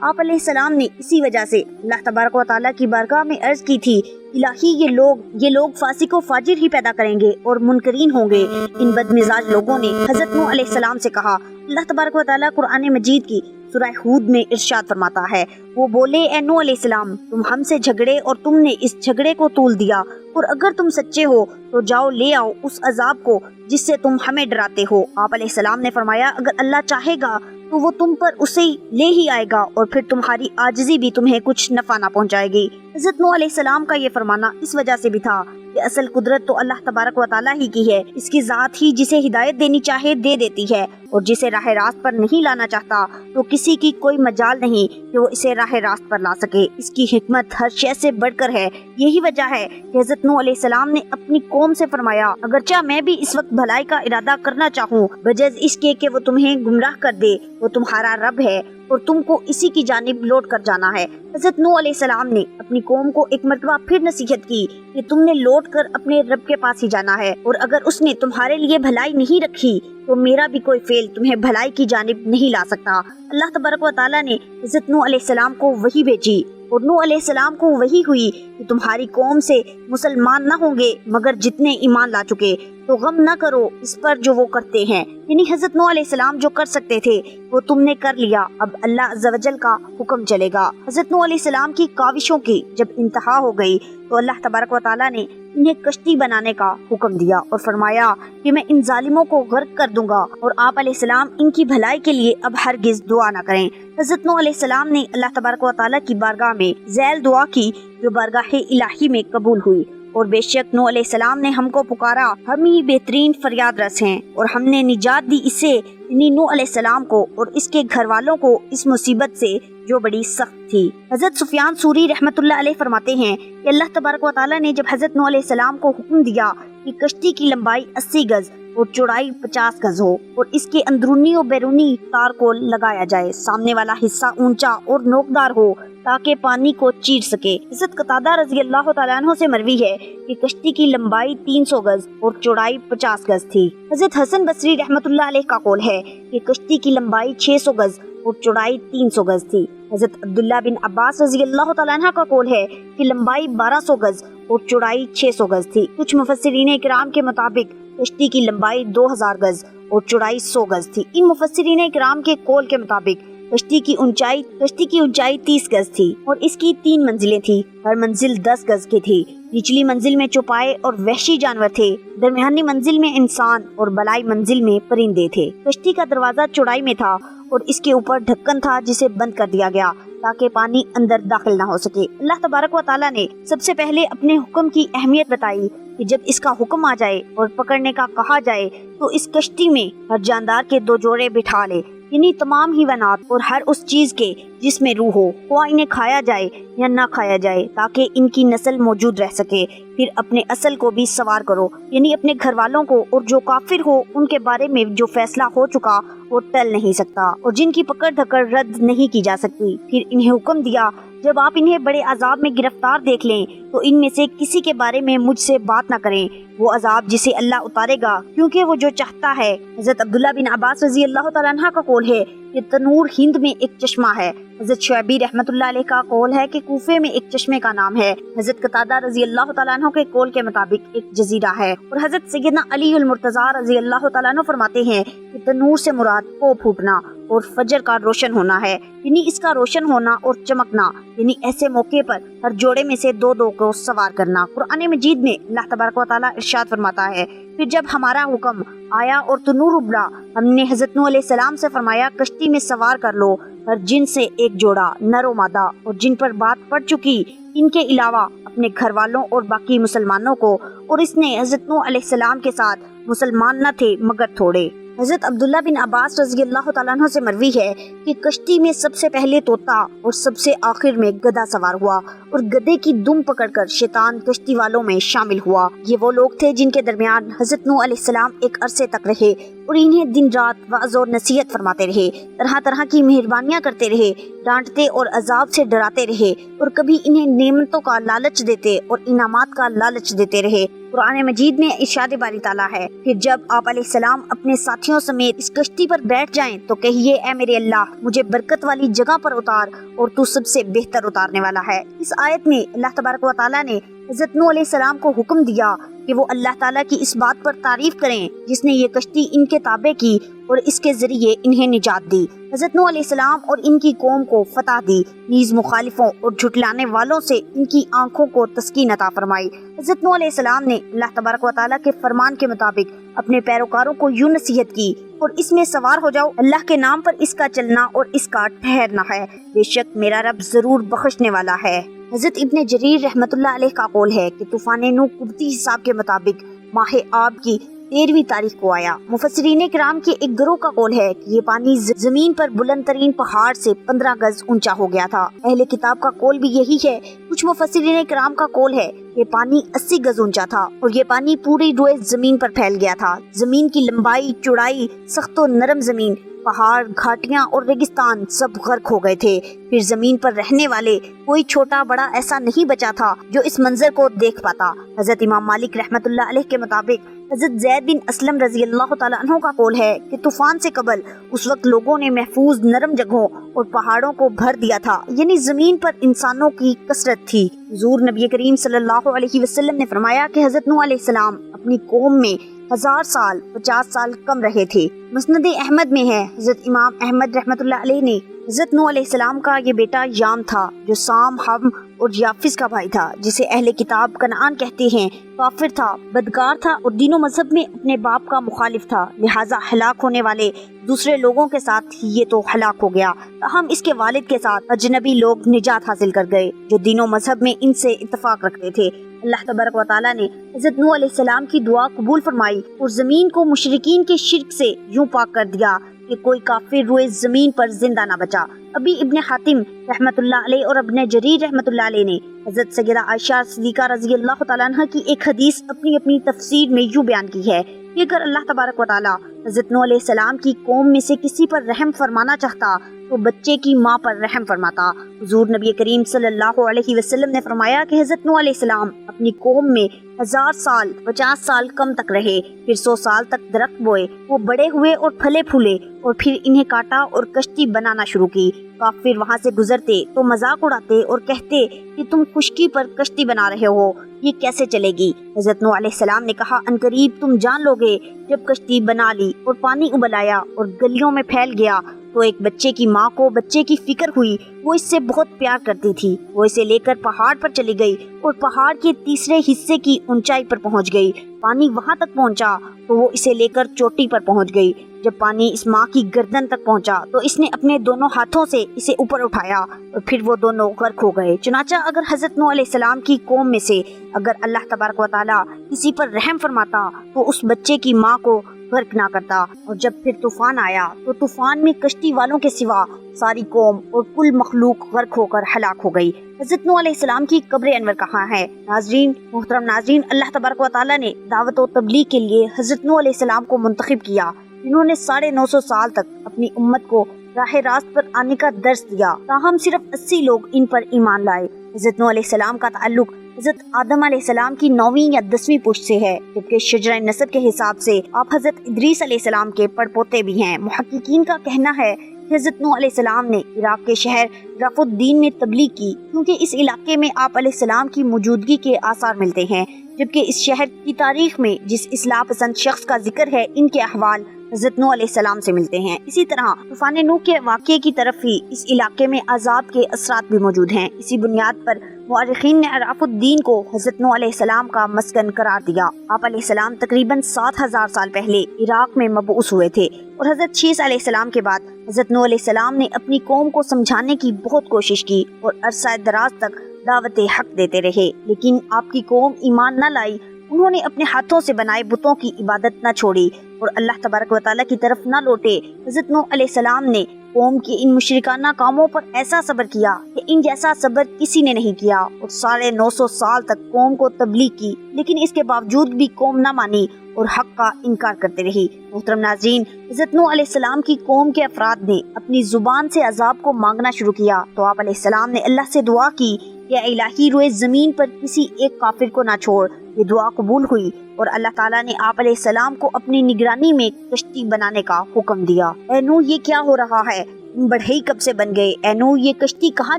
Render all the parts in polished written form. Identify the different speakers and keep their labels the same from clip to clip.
Speaker 1: آپ علیہ السلام نے اسی وجہ سے اللہ تبارک و تعالیٰ کی بارگاہ میں عرض کی تھی، الہی یہ لوگ فاسق و فاجر ہی پیدا کریں گے اور منکرین ہوں گے۔ ان بدمزاج لوگوں نے حضرت نوح علیہ السلام سے کہا۔ اللہ تبارک و تعالیٰ قرآن مجید کی سورہ ہود میں ارشاد فرماتا ہے، وہ بولے، اے نوح علیہ السلام، تم ہم سے جھگڑے اور تم نے اس جھگڑے کو طول دیا، اور اگر تم سچے ہو تو جاؤ لے آؤ اس عذاب کو جس سے تم ہمیں ڈراتے ہو۔ آپ علیہ السلام نے فرمایا، اگر اللہ چاہے گا تو وہ تم پر اسے لے ہی آئے گا، اور پھر تمہاری عاجزی بھی تمہیں کچھ نفع نہ پہنچائے گی۔ حضرت نوح علیہ السلام کا یہ فرمانا اس وجہ سے بھی تھا کہ اصل قدرت تو اللہ تبارک و تعالیٰ ہی کی ہے، اس کی ذات ہی جسے ہدایت دینی چاہے دے دیتی ہے، اور جسے راہ راست پر نہیں لانا چاہتا تو کسی کی کوئی مجال نہیں کہ وہ اسے راہ راست پر لا سکے۔ اس کی حکمت ہر شے سے بڑھ کر ہے۔ یہی وجہ ہے کہ حضرت نوح علیہ السلام نے اپنی قوم سے فرمایا، اگرچہ میں بھی اس وقت بھلائی کا ارادہ کرنا چاہوں، بجز اس کے کہ وہ تمہیں گمراہ کر دے، وہ تمہارا رب ہے اور تم کو اسی کی جانب لوٹ کر جانا ہے۔ حضرت نوح علیہ السلام نے اپنی قوم کو ایک مرتبہ پھر نصیحت کی کہ تم نے لوٹ کر اپنے رب کے پاس ہی جانا ہے، اور اگر اس نے تمہارے لیے بھلائی نہیں رکھی تو میرا بھی کوئی فعل تمہیں بھلائی کی جانب نہیں لا سکتا۔ اللہ تبارک و تعالیٰ نے حضرت نوح علیہ السلام کو وحی بھیجی، اور نوح علیہ السلام کو وحی ہوئی کہ تمہاری قوم سے مسلمان نہ ہوں گے مگر جتنے ایمان لا چکے، تو غم نہ کرو اس پر جو وہ کرتے ہیں۔ یعنی حضرت نوح علیہ السلام جو کر سکتے تھے وہ تم نے کر لیا، اب اللہ عز و جل کا حکم چلے گا۔ حضرت نوح علیہ السلام کی کاوشوں کی جب انتہا ہو گئی تو اللہ تبارک و تعالیٰ نے انہیں کشتی بنانے کا حکم دیا اور فرمایا کہ میں ان ظالموں کو غرق کر دوں گا، اور آپ علیہ السلام ان کی بھلائی کے لیے اب ہرگز دعا نہ کریں۔ حضرت نوح علیہ السلام نے اللہ تبارک و تعالیٰ کی بارگاہ میں ذیل دعا کی جو بارگاہ الہی میں قبول ہوئی، اور بے شک نوح علیہ السلام نے ہم کو پکارا، ہم ہی بہترین فریاد رس ہیں، اور ہم نے نجات دی اسے یعنی نوح علیہ السلام کو اور اس کے گھر والوں کو اس مصیبت سے جو بڑی سخت تھی۔ حضرت سفیان ثوری رحمۃ اللہ علیہ فرماتے ہیں کہ اللہ تبارک و تعالیٰ نے جب حضرت نوح علیہ السلام کو حکم دیا کہ کشتی کی لمبائی 80 گز اور چوڑائی 50 گز ہو، اور اس کے اندرونی اور بیرونی تار کو لگایا جائے، سامنے والا حصہ اونچا اور نوکدار ہو تاکہ پانی کو چیر سکے۔ حضرت قتادہ رضی اللہ تعالیٰ عنہ سے مروی ہے کہ کشتی کی لمبائی 300 گز اور چوڑائی 50 گز تھی۔ حضرت حسن بصری رحمۃ اللہ علیہ کا قول ہے کہ کشتی کی لمبائی 600 گز اور چوڑائی 300 گز تھی۔ حضرت عبداللہ بن عباس رضی اللہ تعالیٰ عنہ کا قول ہے کہ لمبائی 1200 گز اور چوڑائی 600 گز تھی۔ کچھ مفسرین کرام کے مطابق کشتی کی لمبائی 2000 گز اور چوڑائی 100 گز تھی۔ ان مفسرین کرام کے قول کے مطابق کشتی کی اونچائی 30 گز تھی اور اس کی 3 منزلیں تھی، ہر منزل 10 گز کی تھی۔ نچلی منزل میں چوپائے اور وحشی جانور تھے، درمیانی منزل میں انسان اور بالائی منزل میں پرندے تھے۔ کشتی کا دروازہ چوڑائی میں تھا اور اس کے اوپر ڈھکن تھا جسے بند کر دیا گیا تاکہ پانی اندر داخل نہ ہو سکے۔ اللہ تبارک و تعالیٰ نے سب سے پہلے اپنے حکم کی اہمیت بتائی کہ جب اس کا حکم آ جائے اور پکڑنے کا کہا جائے تو اس کشتی میں ہر جاندار کے 2 جوڑے بٹھا لے، یعنی تمام حیوانات اور ہر اس چیز کے جس میں روح ہو، خواہ انہیں کھایا جائے یا نہ کھایا جائے، تاکہ ان کی نسل موجود رہ سکے۔ پھر اپنے اصل کو بھی سوار کرو، یعنی اپنے گھر والوں کو، اور جو کافر ہو ان کے بارے میں جو فیصلہ ہو چکا وہ ٹل نہیں سکتا اور جن کی پکڑ دھکڑ رد نہیں کی جا سکتی۔ پھر انہیں حکم دیا، جب آپ انہیں بڑے عذاب میں گرفتار دیکھ لیں تو ان میں سے کسی کے بارے میں مجھ سے بات نہ کریں، وہ عذاب جسے اللہ اتارے گا کیونکہ وہ جو چاہتا ہے۔ حضرت عبداللہ بن عباس رضی اللہ تعالیٰ عنہ کا قول ہے کہ تنور ہند میں ایک چشمہ ہے۔ حضرت شعبی رحمۃ اللہ علیہ کا قول ہے کہ کوفے میں ایک چشمے کا نام ہے۔ حضرت قتادہ رضی اللہ تعالیٰ عنہ کے قول کے مطابق ایک جزیرہ ہے، اور حضرت سیدنا علی المرتضیٰ رضی اللہ تعالیٰ عنہ فرماتے ہیں کہ تنور سے مراد پو پھوٹنا اور فجر کا روشن ہونا ہے، یعنی اس کا روشن ہونا اور چمکنا، یعنی ایسے موقع پر ہر جوڑے میں سے 2 کو سوار کرنا۔ قرآن مجید میں اللہ تبارک و تعالیٰ ارشاد فرماتا ہے، پھر جب ہمارا حکم آیا اور تنور ابلا، ہم نے حضرت نوح علیہ السلام سے فرمایا کشتی میں سوار کر لو ہر جن سے ایک جوڑا، نر و مادہ، اور جن پر بات پڑ چکی ان کے علاوہ اپنے گھر والوں اور باقی مسلمانوں کو، اور اس نے حضرت نوح علیہ السلام کے ساتھ مسلمان نہ تھے مگر تھوڑے۔ حضرت عبداللہ بن عباس رضی اللہ تعالیٰ عنہ سے مروی ہے کہ کشتی میں سب سے پہلے طوطا اور سب سے آخر میں گدھا سوار ہوا، اور گدھے کی دم پکڑ کر شیطان کشتی والوں میں شامل ہوا۔ یہ وہ لوگ تھے جن کے درمیان حضرت نوح علیہ السلام ایک عرصے تک رہے اور انہیں دن رات وعظ اور نصیحت فرماتے رہے، طرح طرح کی مہربانیاں کرتے رہے، ڈانٹتے اور عذاب سے ڈراتے رہے، اور کبھی انہیں نعمتوں کا لالچ دیتے اور انعامات کا لالچ دیتے رہے۔ قرآن مجید میں ارشاد باری تعالیٰ ہے، پھر جب آپ علیہ السلام اپنے ساتھیوں سمیت اس کشتی پر بیٹھ جائیں تو کہیے اے میرے اللہ مجھے برکت والی جگہ پر اتار اور تو سب سے بہتر اتارنے والا ہے۔ اس آیت میں اللہ تبارک و تعالیٰ نے حضرت نوح علیہ السلام کو حکم دیا کہ وہ اللہ تعالیٰ کی اس بات پر تعریف کریں جس نے یہ کشتی ان کے تابع کی اور اس کے ذریعے انہیں نجات دی۔ حضرت نوح علیہ السلام اور ان کی قوم کو فتح دی، نیز مخالفوں اور جھٹلانے والوں سے ان کی آنکھوں کو تسکین عطا فرمائی۔ حضرت نوح علیہ السلام نے اللہ تبارک و تعالیٰ کے فرمان کے مطابق اپنے پیروکاروں کو یوں نصیحت کی، اور اس میں سوار ہو جاؤ، اللہ کے نام پر اس کا چلنا اور اس کا ٹھہرنا ہے، بے شک میرا رب ضرور بخشنے والا ہے۔ حضرت ابن جریر رحمۃ اللہ علیہ کا قول ہے کہ طوفان نوح قبطی حساب کے مطابق ماہ آب کی 13ویں تاریخ کو آیا۔ مفسرین کرام کے ایک گروہ کا قول ہے کہ یہ پانی زمین پر بلند ترین پہاڑ سے 15 گز اونچا ہو گیا تھا۔ اہل کتاب کا قول بھی یہی ہے۔ کچھ مفسرین کرام کا قول ہے کہ پانی 80 گز اونچا تھا اور یہ پانی پوری روئے زمین پر پھیل گیا تھا۔ زمین کی لمبائی، چوڑائی، سخت و نرم زمین، پہاڑ، گھاٹیاں اور ریگستان سب غرق ہو گئے تھے۔ پھر زمین پر رہنے والے کوئی چھوٹا بڑا ایسا نہیں بچا تھا جو اس منظر کو دیکھ پاتا۔ حضرت امام مالک رحمۃ اللہ علیہ کے مطابق حضرت زید بن اسلم رضی اللہ تعالیٰ عنہ کا قول ہے کہ طوفان سے قبل اس وقت لوگوں نے محفوظ نرم جگہوں اور پہاڑوں کو بھر دیا تھا، یعنی زمین پر انسانوں کی کثرت تھی۔ حضور نبی کریم صلی اللہ علیہ وسلم نے فرمایا کہ حضرت نوح علیہ السلام اپنی قوم میں 1000 سال 50 سال کم رہے تھے۔ مسند احمد میں ہے، حضرت امام احمد رحمۃ اللہ علیہ نے حضرت نوح علیہ السلام کا یہ بیٹا یام تھا جو سام، ہم اور یافس کا بھائی تھا، جسے اہل کتاب کنعان کہتے ہیں، کافر تھا، بدکار تھا اور دین و مذہب میں اپنے باپ کا مخالف تھا، لہٰذا ہلاک ہونے والے دوسرے لوگوں کے ساتھ ہی یہ تو ہلاک ہو گیا۔ ہم اس کے والد کے ساتھ اجنبی لوگ نجات حاصل کر گئے جو دین و مذہب میں ان سے اتفاق رکھتے تھے۔ اللہ تبارک و تعالیٰ نے حضرت نوح علیہ السلام کی دعا قبول فرمائی اور زمین کو مشرکین کے شرک سے یوں پاک کر دیا کہ کوئی کافر روئے زمین پر زندہ نہ بچا۔ ابھی ابن حاتم رحمۃ اللہ علیہ اور ابن جریر رحمۃ اللہ علیہ نے حضرت سیدہ عائشہ صدیقہ رضی اللہ تعالیٰ عنہ کی ایک حدیث اپنی تفسیر میں یوں بیان کی ہے کہ اگر اللہ تبارک و تعالیٰ حضرت نوح علیہ السلام کی قوم میں سے کسی پر رحم فرمانا چاہتا تو بچے کی ماں پر رحم فرماتا۔ حضور نبی کریم صلی اللہ علیہ وسلم نے فرمایا کہ حضرت نوح علیہ السلام اپنی قوم میں 1000 سال 50 سال کم تک رہے، پھر 100 سال تک درخت بوئے، وہ بڑے ہوئے اور پھلے پھولے اور پھر انہیں کاٹا اور کشتی بنانا شروع کی۔ کافر وہاں سے گزرتے تو مذاق اڑاتے اور کہتے کہ تم خشکی پر کشتی بنا رہے ہو، یہ کیسے چلے گی؟ حضرت نوح علیہ السلام نے کہا عنقریب تم جان لو گے۔ جب کشتی بنا لی اور پانی ابل آیا اور گلیوں میں پھیل گیا تو ایک بچے کی ماں کو بچے کی فکر ہوئی، وہ اس سے بہت پیار کرتی تھی۔ وہ اسے لے کر پہاڑ پر چلی گئی اور پہاڑ کے تیسرے حصے کی اونچائی پر پہنچ گئی۔ پانی وہاں تک پہنچا تو وہ اسے لے کر چوٹی پر پہنچ گئی۔ جب پانی اس ماں کی گردن تک پہنچا تو اس نے اپنے دونوں ہاتھوں سے اسے اوپر اٹھایا اور پھر وہ دونوں غرق ہو گئے۔ چنانچہ اگر حضرت نوح علیہ السلام کی قوم میں سے اگر اللہ تبارک و تعالیٰ کسی پر رحم فرماتا تو اس بچے کی ماں کو غرق نہ کرتا۔ اور جب پھر طوفان آیا تو طوفان میں کشتی والوں کے سوا ساری قوم اور کل مخلوق غرق ہو کر ہلاک ہو گئی۔ حضرت نوح علیہ السلام کی قبر انور کہاں ہے؟ ناظرین، محترم ناظرین، اللہ تبارک و تعالیٰ نے دعوت و تبلیغ کے لیے حضرت نوح علیہ السلام کو منتخب کیا، جنہوں نے 950 سال تک اپنی امت کو راہ راست پر آنے کا درس دیا، تاہم صرف 80 لوگ ان پر ایمان لائے۔ حضرت نوح علیہ السلام کا تعلق حضرت آدم علیہ السلام کی 9ویں یا 10ویں پشت سے ہے، جبکہ شجرہ نسب کے حساب سے آپ حضرت ادریس علیہ السلام کے پڑپوتے بھی ہیں۔ محققین کا کہنا ہے کہ حضرت نوح علیہ السلام نے عراق کے شہر رف الدین میں تبلیغ کی، کیونکہ اس علاقے میں آپ علیہ السلام کی موجودگی کے آثار ملتے ہیں، جبکہ اس شہر کی تاریخ میں جس اصلاح پسند شخص کا ذکر ہے ان کے احوال حضرت نوح علیہ السلام سے ملتے ہیں۔ اسی طرح طوفان نوح کے واقعے کی طرف ہی اس علاقے میں عذاب کے اثرات بھی موجود ہیں۔ اسی بنیاد پر مورخین نے رف الدین کو حضرت نوح علیہ السلام کا مسکن قرار دیا۔ آپ علیہ السلام تقریباً 7000 سال پہلے عراق میں مبعوث ہوئے تھے اور حضرت شیس علیہ السلام کے بعد حضرت نوح علیہ السلام نے اپنی قوم کو سمجھانے کی بہت کوشش کی اور عرصہ دراز تک دعوت حق دیتے رہے، لیکن آپ کی قوم ایمان نہ لائی۔ انہوں نے اپنے ہاتھوں سے بنائے بتوں کی عبادت نہ چھوڑی اور اللہ تبارک و تعالیٰ کی طرف نہ لوٹے۔ حضرت نوح علیہ السلام نے قوم کی ان مشرکانہ کاموں پر ایسا صبر کیا کہ ان جیسا صبر کسی نے نہیں کیا اور 950 سال تک قوم کو تبلیغ کی، لیکن اس کے باوجود بھی قوم نہ مانی اور حق کا انکار کرتے رہی۔ محترم ناظرین، حضرت نوح علیہ السلام کی قوم کے افراد نے اپنی زبان سے عذاب کو مانگنا شروع کیا تو آپ علیہ السلام نے اللہ سے دعا کی کہ الہی روئے زمین پر کسی ایک کافر کو نہ چھوڑ۔ یہ دعا قبول ہوئی اور اللہ تعالیٰ نے آپ علیہ السلام کو اپنی نگرانی میں کشتی بنانے کا حکم دیا۔ اے نوح، یہ کیا ہو رہا ہے؟ تم بڑھئی کب سے بن گئے؟ اے نوح، یہ کشتی کہاں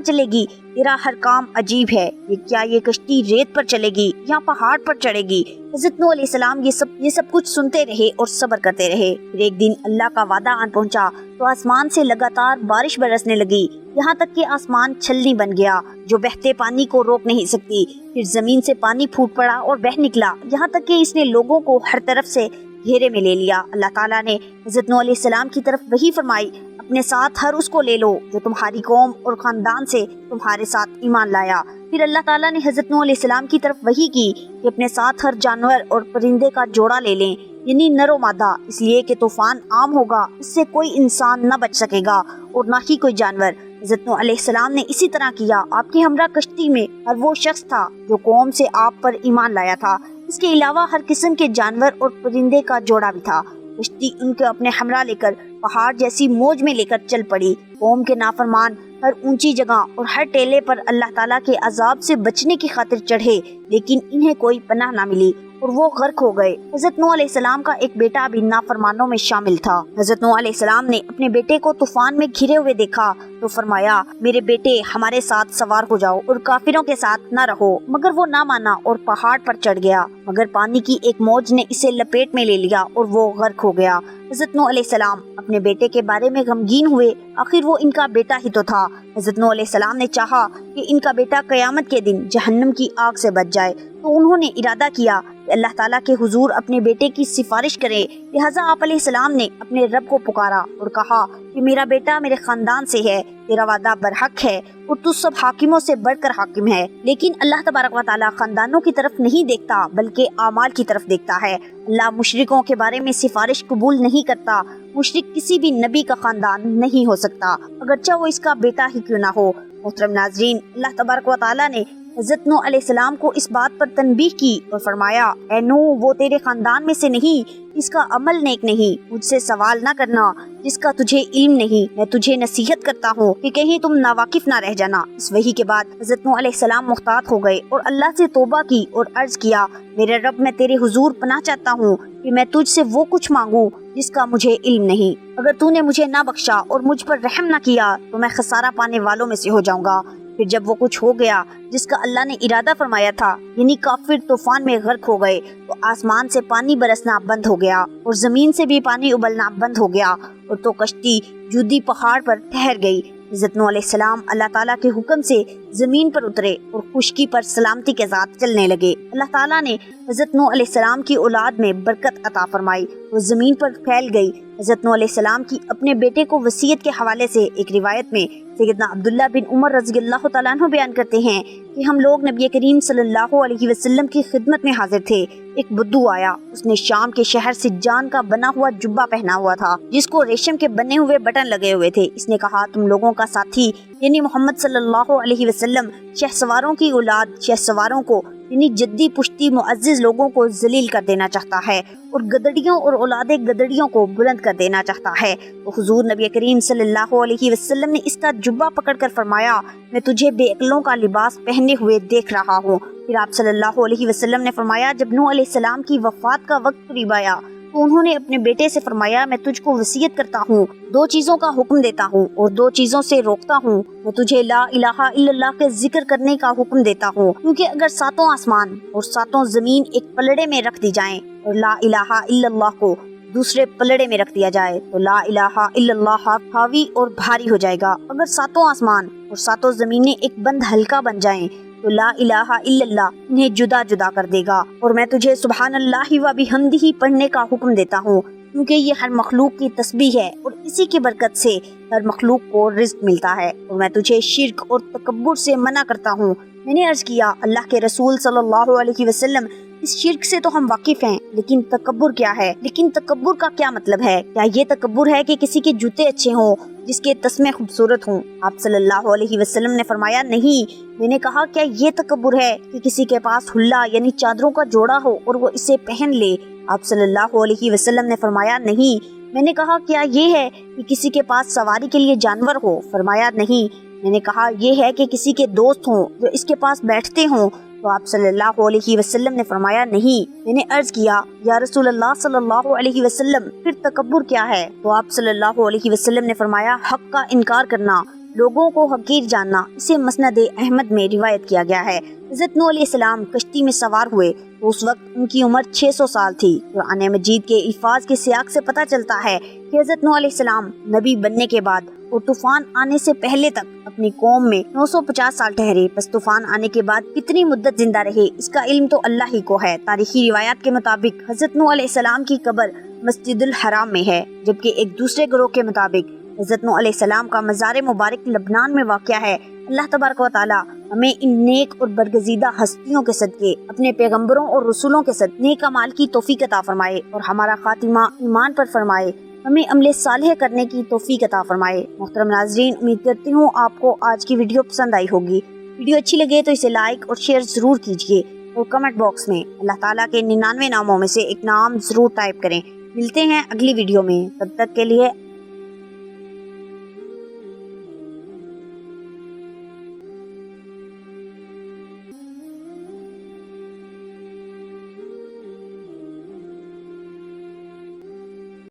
Speaker 1: چلے گی؟ تیرا ہر کام عجیب ہے۔ یہ کشتی ریت پر چلے گی یا پہاڑ پر چڑھے گی؟ حضرت نوح علیہ السلام یہ سب کچھ سنتے رہے اور صبر کرتے رہے۔ پھر ایک دن اللہ کا وعدہ آن پہنچا تو آسمان سے لگاتار بارش برسنے لگی، یہاں تک کہ آسمان چھلنی بن گیا جو بہتے پانی کو روک نہیں سکتی۔ پھر زمین سے پانی پھوٹ پڑا اور بہہ نکلا، یہاں تک کہ اس نے لوگوں کو ہر طرف سے گھیرے میں لے لیا۔ اللہ تعالیٰ نے حضرت نوح علیہ السلام کی طرف وحی فرمائی، اپنے ساتھ ہر اس کو لے لو جو تمہاری قوم اور خاندان سے تمہارے ساتھ ایمان لایا۔ پھر اللہ تعالیٰ نے حضرت نوح علیہ السلام کی طرف وحی کی کہ اپنے ساتھ ہر جانور اور پرندے کا جوڑا لے لیں، یعنی نر و مادہ، اس لیے کہ طوفان عام ہوگا، اس سے کوئی انسان نہ بچ سکے گا اور نہ ہی کوئی جانور۔ حضرت نوح علیہ السلام نے اسی طرح کیا۔ آپ کے ہمراہ کشتی میں ہر وہ شخص تھا جو قوم سے آپ پر ایمان لایا تھا، اس کے علاوہ ہر قسم کے جانور اور پرندے کا جوڑا بھی تھا۔ کشتی ان کے اپنے ہمراہ لے کر پہاڑ جیسی موج میں لے کر چل پڑی۔ قوم کے نافرمان ہر اونچی جگہ اور ہر ٹیلے پر اللہ تعالیٰ کے عذاب سے بچنے کی خاطر چڑھے، لیکن انہیں کوئی پناہ نہ ملی اور وہ غرق ہو گئے۔ حضرت نوح علیہ السلام کا ایک بیٹا بھی نافرمانوں میں شامل تھا۔ حضرت نوح علیہ السلام نے اپنے بیٹے کو طوفان میں گھرے ہوئے دیکھا تو فرمایا، میرے بیٹے ہمارے ساتھ سوار ہو جاؤ اور کافروں کے ساتھ نہ رہو، مگر وہ نہ مانا اور پہاڑ پر چڑھ گیا، مگر پانی کی ایک موج نے اسے لپیٹ میں لے لیا اور وہ غرق ہو گیا۔ حضرت نوح علیہ السلام اپنے بیٹے کے بارے میں غمگین ہوئے، آخر وہ ان کا بیٹا ہی تو تھا۔ حضرت نوح علیہ السلام نے چاہا کہ ان کا بیٹا قیامت کے دن جہنم کی آگ سے بچ جائے، تو انہوں نے ارادہ کیا کہ اللہ تعالیٰ کے حضور اپنے بیٹے کی سفارش کرے۔ لہٰذا آپ علیہ السلام نے اپنے رب کو پکارا اور کہا کہ میرا بیٹا میرے خاندان سے ہے، تیرا وعدہ برحق ہے اور تو سب حاکموں سے بڑھ کر حاکم ہے، لیکن اللہ تبارک و تعالیٰ خاندانوں کی طرف نہیں دیکھتا بلکہ اعمال کی طرف دیکھتا ہے۔ اللہ مشرکوں کے بارے میں سفارش قبول نہیں کرتا۔ مشرک کسی بھی نبی کا خاندان نہیں ہو سکتا، اگرچہ وہ اس کا بیٹا ہی کیوں نہ ہو۔ محترم ناظرین، اللہ تبارک و تعالیٰ نے حضرت نوح علیہ السلام کو اس بات پر تنبیہ کی اور فرمایا، اے نوح، وہ تیرے خاندان میں سے نہیں جس کا عمل نیک نہیں، مجھ سے سوال نہ کرنا جس کا تجھے علم نہیں، میں تجھے نصیحت کرتا ہوں کہ کہیں تم ناواقف نہ رہ جانا۔ اس وحی کے بعد حضرت نوح علیہ السلام محتاط ہو گئے اور اللہ سے توبہ کی اور عرض کیا، میرے رب، میں تیرے حضور پناہ چاہتا ہوں کہ میں تجھ سے وہ کچھ مانگوں جس کا مجھے علم نہیں۔ اگر تو نے مجھے نہ بخشا اور مجھ پر رحم نہ کیا تو میں خسارہ پانے والوں میں سے ہو جاؤں گا۔ پھر جب وہ کچھ ہو گیا جس کا اللہ نے ارادہ فرمایا تھا، یعنی کافر طوفان میں غرق ہو گئے، تو آسمان سے پانی برسنا بند ہو گیا اور زمین سے بھی پانی ابلنا بند ہو گیا، اور تو کشتی جودی پہاڑ پر ٹھہر گئی۔ حضرت نوح علیہ السلام اللہ تعالیٰ کے حکم سے زمین پر اترے اور خشکی پر سلامتی کے ساتھ چلنے لگے۔ اللہ تعالیٰ نے حضرت نوح علیہ السلام کی اولاد میں برکت عطا فرمائی، وہ زمین پر پھیل گئی۔ حضرت نوح علیہ السلام کی اپنے بیٹے کو وصیت کے حوالے سے ایک روایت میں سیدنا عبداللہ بن عمر رضی اللہ تعالیٰ عنہ بیان کرتے ہیں کہ ہم لوگ نبی کریم صلی اللہ علیہ وسلم کی خدمت میں حاضر تھے۔ ایک بدو آیا، اس نے شام کے شہر سجان کا بنا ہوا جبہ پہنا ہوا تھا جس کو ریشم کے بنے ہوئے بٹن لگے ہوئے تھے۔ اس نے کہا، تم لوگوں کا ساتھی یعنی محمد صلی اللہ علیہ وسلم شہ سواروں کی اولاد شہ سواروں کو یعنی جدی پشتی معزز لوگوں کو ذلیل کر دینا چاہتا ہے اور گدڑیوں اور اولاد گدڑیوں کو بلند کر دینا چاہتا ہے۔ تو حضور نبی کریم صلی اللہ علیہ وسلم نے اس کا جبہ پکڑ کر فرمایا، میں تجھے بے عقلوں کا لباس پہنے ہوئے دیکھ رہا ہوں۔ پھر آپ صلی اللہ علیہ وسلم نے فرمایا، جب نوح علیہ السلام کی وفات کا وقت قریب آیا تو انہوں نے اپنے بیٹے سے فرمایا، میں تجھ کو وصیت کرتا ہوں، دو چیزوں کا حکم دیتا ہوں اور دو چیزوں سے روکتا ہوں۔ میں تجھے لا الہ الا اللہ کے ذکر کرنے کا حکم دیتا ہوں، کیونکہ اگر ساتوں آسمان اور ساتوں زمین ایک پلڑے میں رکھ دی جائیں اور لا الہ الا اللہ کو دوسرے پلڑے میں رکھ دیا جائے تو لا الہ الا اللہ حاوی اور بھاری ہو جائے گا۔ اگر ساتوں آسمان اور ساتوں زمینیں ایک بند ہلکا بن جائیں تو لا الہ الا اللہ انہیں جدا جدا کر دے گا۔ اور میں تجھے سبحان اللہ و بحمدہ پڑھنے کا حکم دیتا ہوں، کیونکہ یہ ہر مخلوق کی تسبیح ہے اور اسی کی برکت سے ہر مخلوق کو رزق ملتا ہے۔ اور میں تجھے شرک اور تکبر سے منع کرتا ہوں۔ میں نے عرض کیا، اللہ کے رسول صلی اللہ علیہ وسلم، اس شرک سے تو ہم واقف ہیں، لیکن تکبر کیا ہے؟ لیکن تکبر کا کیا مطلب ہے؟ کیا یہ تکبر ہے کہ کسی کے جوتے اچھے ہوں، جس کے تسمے خوبصورت ہوں؟ آپ صلی اللہ علیہ وسلم نے فرمایا، نہیں۔ میں نے کہا، کیا یہ تکبر ہے کہ کسی کے پاس حلہ یعنی چادروں کا جوڑا ہو اور وہ اسے پہن لے؟ آپ صلی اللہ علیہ وسلم نے فرمایا، نہیں۔ میں نے کہا، کیا یہ ہے کہ کسی کے پاس سواری کے لیے جانور ہو؟ فرمایا، نہیں۔ میں نے کہا یہ ہے کہ کسی کے دوست ہوں جو اس کے پاس بیٹھتے ہوں، تو آپ صلی اللہ علیہ وسلم نے فرمایا نہیں۔ میں نے عرض کیا یا رسول اللہ صلی اللہ علیہ وسلم پھر تکبر کیا ہے؟ تو آپ صلی اللہ علیہ وسلم نے فرمایا حق کا انکار کرنا، لوگوں کو حقیر جاننا۔ اسے مسند احمد میں روایت کیا گیا ہے۔ حضرت نوح علیہ السلام کشتی میں سوار ہوئے تو اس وقت ان کی عمر 600 سال تھی۔ قرآن مجید کے الفاظ کے سیاق سے پتہ چلتا ہے کہ حضرت نوح علیہ السلام نبی بننے کے بعد اور طوفان آنے سے پہلے تک اپنی قوم میں 950 سال ٹھہرے، پس طوفان آنے کے بعد کتنی مدت زندہ رہے اس کا علم تو اللہ ہی کو ہے۔ تاریخی روایات کے مطابق حضرت نوح علیہ السلام کی قبر مسجد الحرام میں ہے، جبکہ ایک دوسرے گروہ کے مطابق حضرت نوح علیہ السلام کا مزار مبارک لبنان میں واقع ہے۔ اللہ تبارک و تعالی ہمیں ان نیک اور برگزیدہ ہستیوں کے صدقے اپنے پیغمبروں اور رسولوں کے صدقے نیک اعمال کی توفیق عطا فرمائے اور ہمارا خاتمہ ایمان پر فرمائے، ہمیں عمل صالح کرنے کی توفیق عطا فرمائے۔ محترم ناظرین، امید کرتی ہوں آپ کو آج کی ویڈیو پسند آئی ہوگی۔ ویڈیو اچھی لگے تو اسے لائک اور شیئر ضرور کیجیے اور کمنٹ باکس میں اللہ تعالیٰ کے 99 ناموں میں سے ایک نام ضرور ٹائپ کریں۔ ملتے ہیں اگلی ویڈیو میں، تب تک کے لیے